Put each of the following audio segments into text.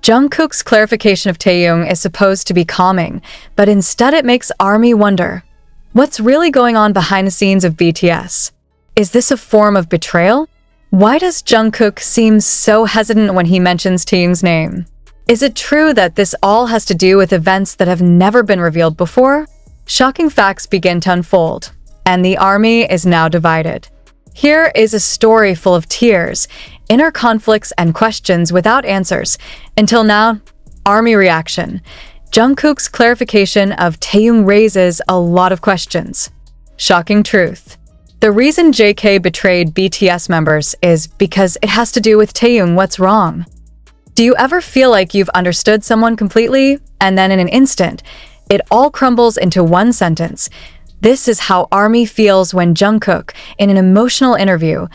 Jungkook's clarification of Taehyung is supposed to be calming, but instead it makes ARMY wonder, what's really going on behind the scenes of BTS? Is this a form of betrayal? Why does Jungkook seem so hesitant when he mentions Taehyung's name? Is it true that this all has to do with events that have never been revealed before? Shocking facts begin to unfold, and the ARMY is now divided. Here is a story full of tears, inner conflicts, and questions without answers. Until now, ARMY reaction. Jungkook's clarification of Taehyung raises a lot of questions. Shocking truth. The reason JK betrayed BTS members is because it has to do with Taehyung. What's wrong? Do you ever feel like you've understood someone completely, and then in an instant, it all crumbles into one sentence? This is how ARMY feels when Jungkook, in an emotional interview,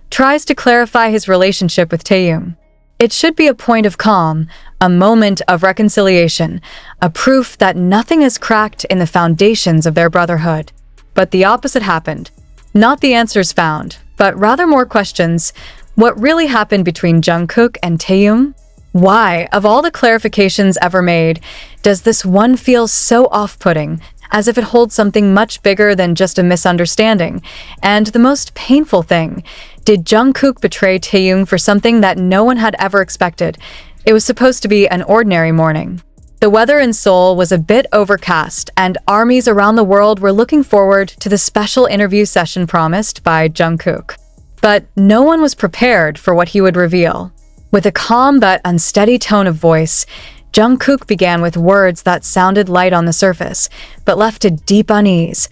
tries to clarify his relationship with Taehyung. It should be a point of calm, a moment of reconciliation, a proof that nothing is cracked in the foundations of their brotherhood. But the opposite happened. Not the answers found, but rather more questions. What really happened between Jungkook and Taehyung? Why, of all the clarifications ever made, does this one feel so off-putting, as if it holds something much bigger than just a misunderstanding? And the most painful thing, did Jungkook betray Taehyung for something that no one had ever expected? It was supposed to be an ordinary morning. The weather in Seoul was a bit overcast, and ARMYs around the world were looking forward to the special interview session promised by Jungkook. But no one was prepared for what he would reveal. With a calm but unsteady tone of voice, Jungkook began with words that sounded light on the surface, but left a deep unease.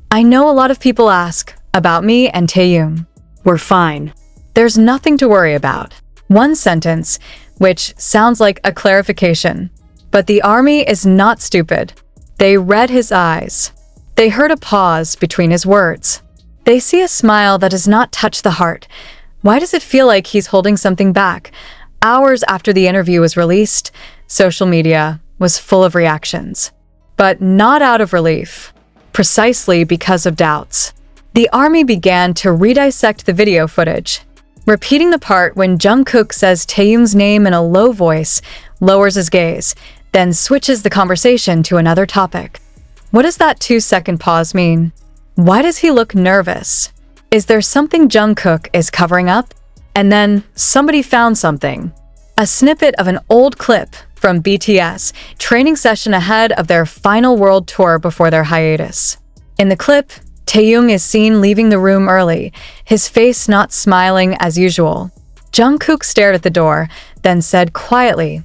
I know a lot of people ask about me and Taehyung. We're fine. There's nothing to worry about. One sentence, which sounds like a clarification. But the ARMY is not stupid. They read his eyes. They heard a pause between his words. They see a smile that does not touch the heart. Why does it feel like he's holding something back? Hours after the interview was released, social media was full of reactions. But not out of relief. Precisely because of doubts. The ARMY began to redissect the video footage, repeating the part when Jungkook says Taehyung's name in a low voice, lowers his gaze, then switches the conversation to another topic. What does that 2-second pause mean? Why does he look nervous? Is there something Jungkook is covering up? And then somebody found something. A snippet of an old clip from BTS training session ahead of their final world tour before their hiatus. In the clip, Taehyung is seen leaving the room early, his face not smiling as usual. Jungkook stared at the door, then said quietly,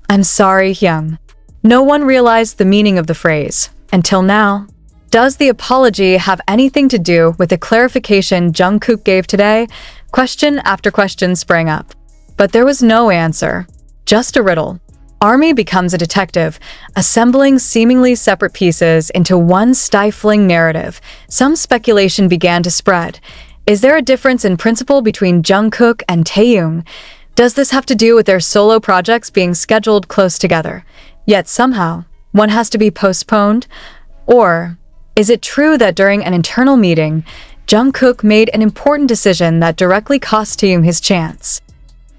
"I'm sorry, Hyung." No one realized the meaning of the phrase, until now. Does the apology have anything to do with the clarification Jungkook gave today? Question after question sprang up. But there was no answer, just a riddle. ARMY becomes a detective, assembling seemingly separate pieces into one stifling narrative. Some speculation began to spread. Is there a difference in principle between Jungkook and Taehyung? Does this have to do with their solo projects being scheduled close together, yet somehow one has to be postponed? Or is it true that during an internal meeting, Jungkook made an important decision that directly cost Taehyung his chance?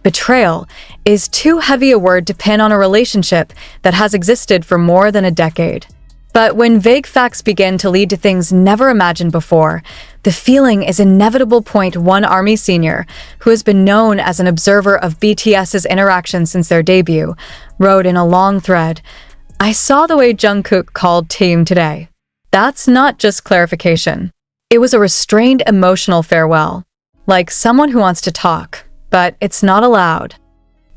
Betrayal is too heavy a word to pin on a relationship that has existed for more than a decade. But when vague facts begin to lead to things never imagined before, the feeling is inevitable. One ARMY senior, who has been known as an observer of BTS's interactions since their debut, wrote in a long thread, "I saw the way Jungkook called Taehyung today. That's not just clarification. It was a restrained emotional farewell, like someone who wants to talk, but it's not allowed."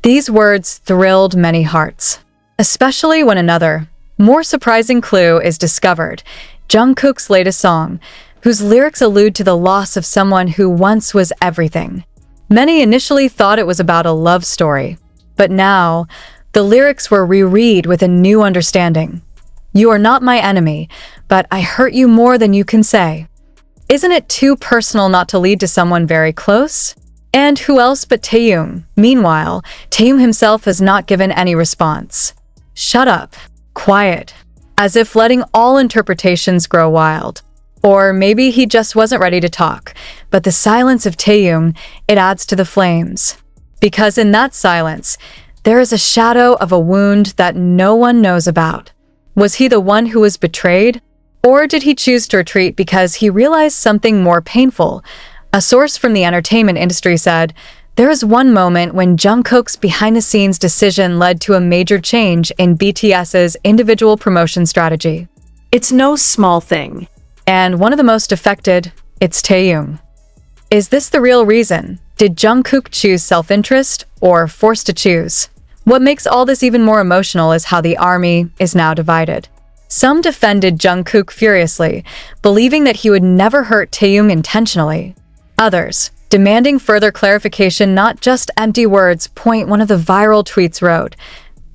These words thrilled many hearts, especially when another, more surprising clue is discovered: Jungkook's latest song, whose lyrics allude to the loss of someone who once was everything. Many initially thought it was about a love story, but now the lyrics were reread with a new understanding. "You are not my enemy, but I hurt you more than you can say." Isn't it too personal not to lead to someone very close? And who else but Taehyung? Meanwhile, Taehyung himself has not given any response. Shut up. Quiet. As if letting all interpretations grow wild. Or maybe he just wasn't ready to talk, but the silence of Taehyung, it adds to the flames. Because in that silence, there is a shadow of a wound that no one knows about. Was he the one who was betrayed? Or did he choose to retreat because he realized something more painful? A source from the entertainment industry said, "There is one moment when Jungkook's behind-the-scenes decision led to a major change in BTS's individual promotion strategy. It's no small thing." And one of the most affected, it's Taehyung. Is this the real reason? Did Jungkook choose self-interest or forced to choose? What makes all this even more emotional is how the ARMY is now divided. Some defended Jungkook furiously, believing that he would never hurt Taehyung intentionally. Others, demanding further clarification, not just empty words. One of the viral tweets wrote,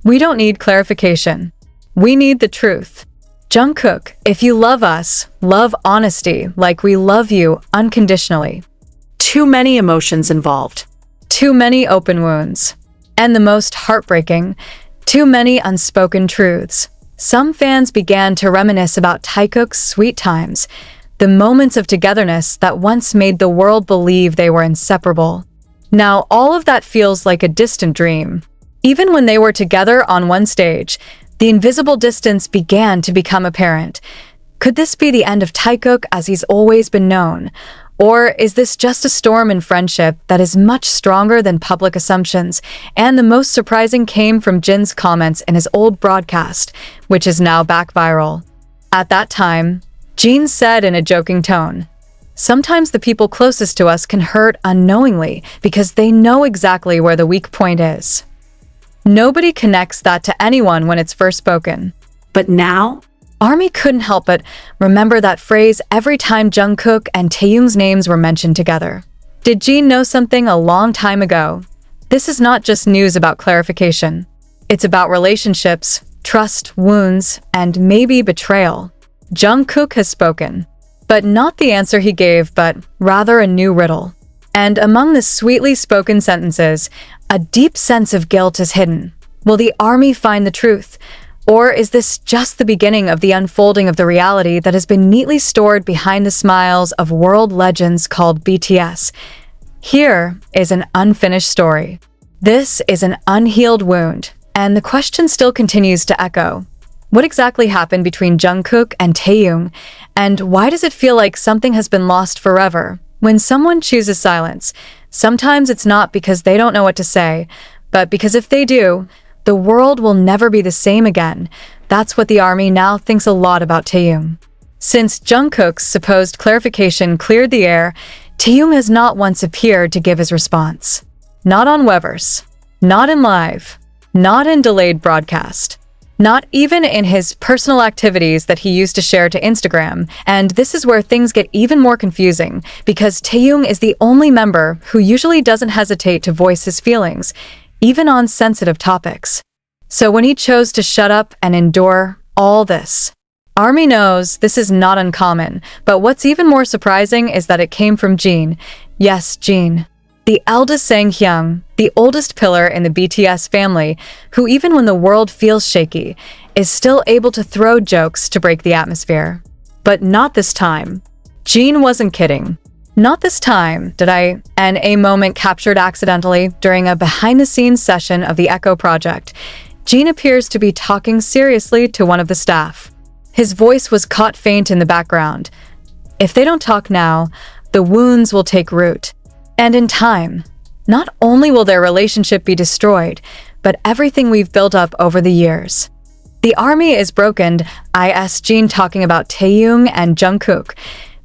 "We don't need clarification. We need the truth. Jungkook, if you love us, love honesty like we love you unconditionally." Too many emotions involved. Too many open wounds. And the most heartbreaking, too many unspoken truths. Some fans began to reminisce about Taehyung's sweet times, the moments of togetherness that once made the world believe they were inseparable. Now, all of that feels like a distant dream. Even when they were together on one stage, the invisible distance began to become apparent. Could this be the end of Taehyung as he's always been known? Or is this just a storm in friendship that is much stronger than public assumptions? And the most surprising came from Jin's comments in his old broadcast, which is now back viral. At that time, Jin said in a joking tone, "Sometimes the people closest to us can hurt unknowingly because they know exactly where the weak point is." Nobody connects that to anyone when it's first spoken. But now, ARMY couldn't help but remember that phrase every time Jungkook and Taehyung's names were mentioned together. Did Jin know something a long time ago? This is not just news about clarification. It's about relationships, trust, wounds, and maybe betrayal. Jungkook has spoken, but not the answer he gave, but rather a new riddle. And among the sweetly spoken sentences, a deep sense of guilt is hidden. Will the ARMY find the truth? Or is this just the beginning of the unfolding of the reality that has been neatly stored behind the smiles of world legends called BTS? Here is an unfinished story. This is an unhealed wound, and the question still continues to echo. What exactly happened between Jungkook and Taehyung, and why does it feel like something has been lost forever? When someone chooses silence, sometimes it's not because they don't know what to say, but because if they do, the world will never be the same again. That's what the ARMY now thinks a lot about Taehyung. Since Jungkook's supposed clarification cleared the air, Taehyung has not once appeared to give his response. Not on Weverse, not in live, not in delayed broadcast, not even in his personal activities that he used to share to Instagram. And this is where things get even more confusing, because Taehyung is the only member who usually doesn't hesitate to voice his feelings, even on sensitive topics. So when he chose to shut up and endure all this, ARMY knows this is not uncommon, but what's even more surprising is that it came from Jin. Yes, Jin. The eldest Taehyung, the oldest pillar in the BTS family, who even when the world feels shaky, is still able to throw jokes to break the atmosphere. But not this time. Jin wasn't kidding. Not this time did a moment captured accidentally during a behind-the-scenes session of the Echo project. Jin appears to be talking seriously to one of the staff. His voice was caught faint in the background. If they don't talk now, the wounds will take root. And in time, not only will their relationship be destroyed, but everything we've built up over the years. The ARMY is broken. I asked Jin talking about Taehyung and Jungkook.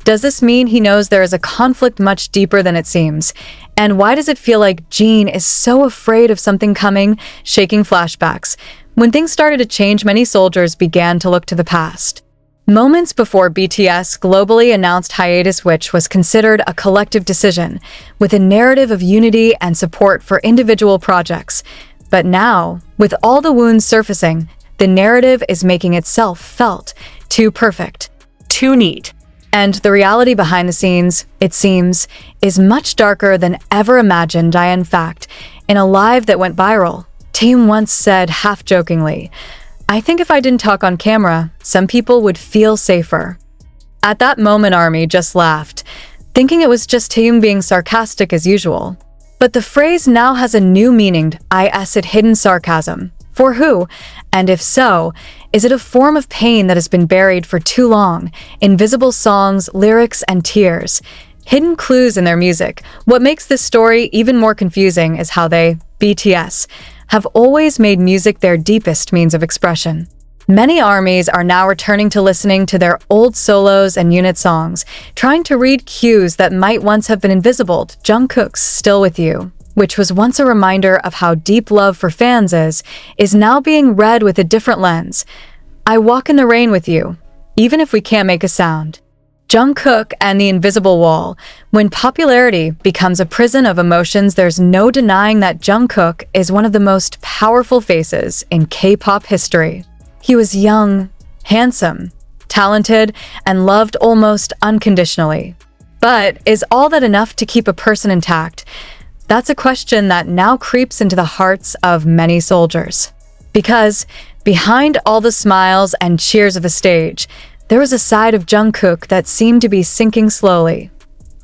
Does this mean he knows there is a conflict much deeper than it seems? And why does it feel like Jin is so afraid of something coming? Shaking flashbacks. When things started to change, many soldiers began to look to the past. Moments before BTS globally announced hiatus, which was considered a collective decision, with a narrative of unity and support for individual projects. But now, with all the wounds surfacing, the narrative is making itself felt. Too perfect. Too neat. And the reality behind the scenes, it seems, is much darker than ever imagined. In fact, in a live that went viral, Taehyung once said half-jokingly, "I think if I didn't talk on camera, some people would feel safer." At that moment, ARMY just laughed, thinking it was just Taehyung being sarcastic as usual. But the phrase now has a new meaning, hidden sarcasm. For who? And if so, is it a form of pain that has been buried for too long? Invisible songs, lyrics, and tears. Hidden clues in their music. What makes this story even more confusing is how they, BTS, have always made music their deepest means of expression. Many armies are now returning to listening to their old solos and unit songs, trying to read cues that might once have been invisible. Jungkook's Still With You, which was once a reminder of how deep love for fans is now being read with a different lens. I Walk in the Rain With You, even if we can't make a sound. Jungkook and the Invisible Wall. When popularity becomes a prison of emotions, there's no denying that Jungkook is one of the most powerful faces in K-pop history. He was young, handsome, talented, and loved almost unconditionally. But is all that enough to keep a person intact? That's a question that now creeps into the hearts of many soldiers. Because behind all the smiles and cheers of the stage, there was a side of Jungkook that seemed to be sinking slowly.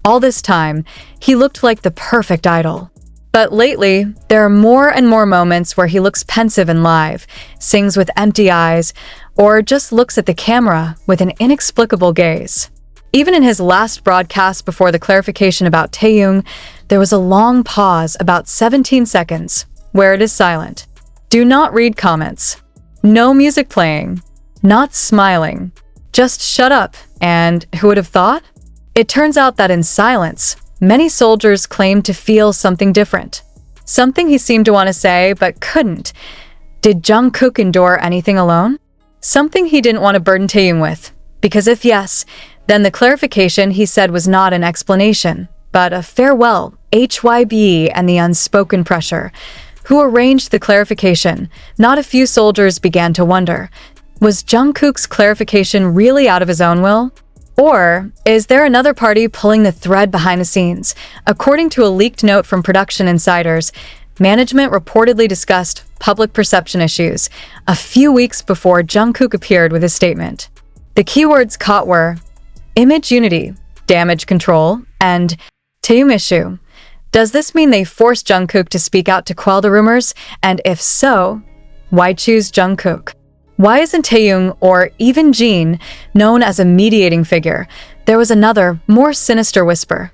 All this time, he looked like the perfect idol. But lately, there are more and more moments where he looks pensive and live, sings with empty eyes, or just looks at the camera with an inexplicable gaze. Even in his last broadcast before the clarification about Taehyung, there was a long pause, about 17 seconds, where it is silent. Do not read comments. No music playing. Not smiling. Just shut up, and who would have thought? It turns out that in silence, many soldiers claimed to feel something different. Something he seemed to want to say, but couldn't. Did Jungkook endure anything alone? Something he didn't want to burden Taehyung with. Because if yes, then the clarification he said was not an explanation, but a farewell, HYBE and the unspoken pressure. Who arranged the clarification? Not a few soldiers began to wonder. Was Jungkook's clarification really out of his own will? Or is there another party pulling the thread behind the scenes? According to a leaked note from production insiders, management reportedly discussed public perception issues a few weeks before Jungkook appeared with his statement. The keywords caught were image unity, damage control, and Taehyung issue. Does this mean they forced Jungkook to speak out to quell the rumors? And if so, why choose Jungkook? Why isn't Taehyung, or even Jin, known as a mediating figure? There was another, more sinister whisper,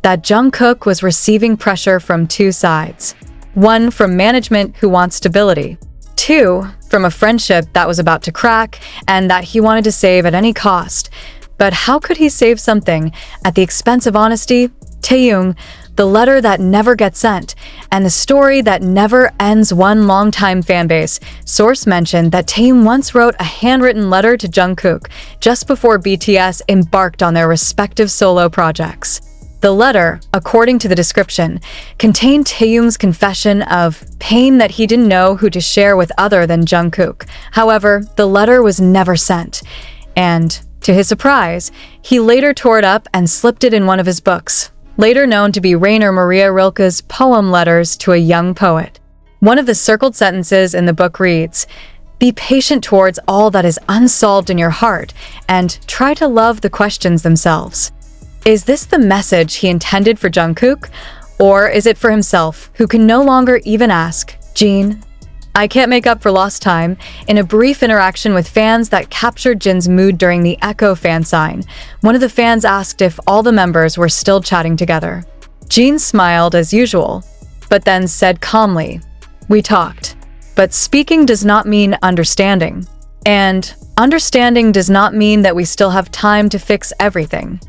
that Jungkook was receiving pressure from two sides. One, from management who wants stability. Two, from a friendship that was about to crack and that he wanted to save at any cost. But how could he save something at the expense of honesty? Taehyung, the letter that never gets sent, and the story that never ends. One longtime fanbase source mentioned that Taehyung once wrote a handwritten letter to Jungkook just before BTS embarked on their respective solo projects. The letter, according to the description, contained Taehyung's confession of pain that he didn't know who to share with other than Jungkook. However, the letter was never sent, and, to his surprise, he later tore it up and slipped it in one of his books, later known to be Rainer Maria Rilke's poem Letters to a Young Poet. One of the circled sentences in the book reads, "Be patient towards all that is unsolved in your heart, and try to love the questions themselves." Is this the message he intended for Jungkook? Or is it for himself, who can no longer even ask, Jin? I can't make up for lost time. In a brief interaction with fans that captured Jin's mood during the Echo fan sign, one of the fans asked if all the members were still chatting together. Jin smiled as usual, but then said calmly, "We talked." But speaking does not mean understanding. And understanding does not mean that we still have time to fix everything.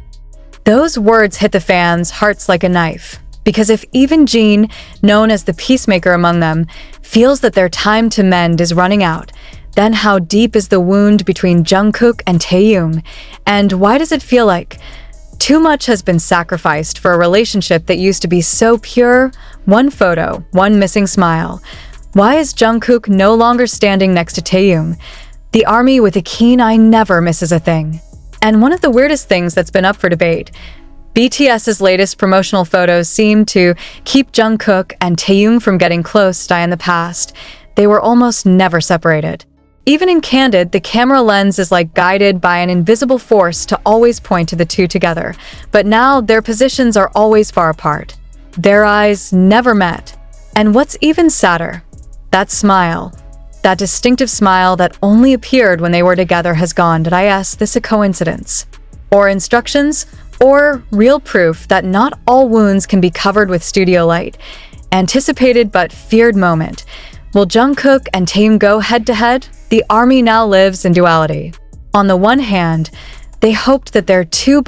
Those words hit the fans' hearts like a knife. Because if even Jin, known as the peacemaker among them, feels that their time to mend is running out, then how deep is the wound between Jungkook and Taehyung? And why does it feel like too much has been sacrificed for a relationship that used to be so pure? One photo, one missing smile. Why is Jungkook no longer standing next to Taehyung? The army with a keen eye never misses a thing. And one of the weirdest things that's been up for debate, BTS's latest promotional photos seem to keep Jungkook and Taehyung from getting close. In the past, they were almost never separated. Even in Candid, the camera lens is like guided by an invisible force to always point to the two together. But now, their positions are always far apart. Their eyes never met. And what's even sadder, that smile, that distinctive smile that only appeared when they were together has gone. Did I ask this a coincidence? Or instructions? Or real proof that not all wounds can be covered with studio light? Anticipated but feared moment. Will Jungkook and Taehyung go head-to-head? The ARMY now lives in duality. On the one hand, they hoped that their two